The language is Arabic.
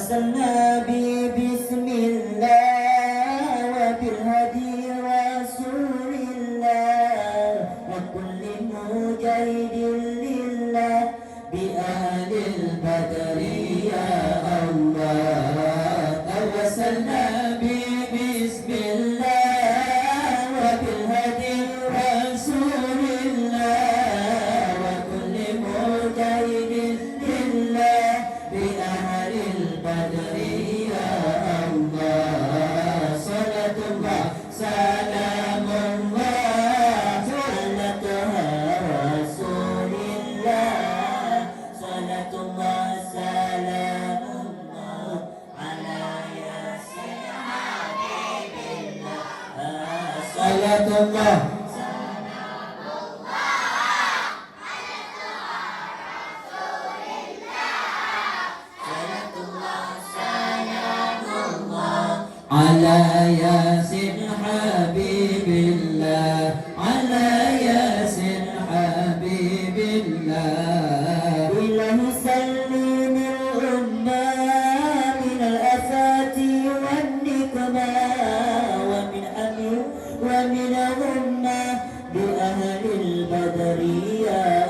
توسلنا بسم الله وبالهدي رسول الله وكل مجاهد لله بأهل البدر يا الله توسلنا بسم الله وبالهدي رسول الله وكل مجاهد لله بأهل البدر يا الله صلاة الله سلام الله على طه رسول الله صلاة الله سلام الله على ياسين حبيب الله صلاة الله على ياسين حبيب الله على ياسين حبيب الله إله سلم الأمة من الآفات والنقمة ومن أمر ومن غمة بأهل البدر يا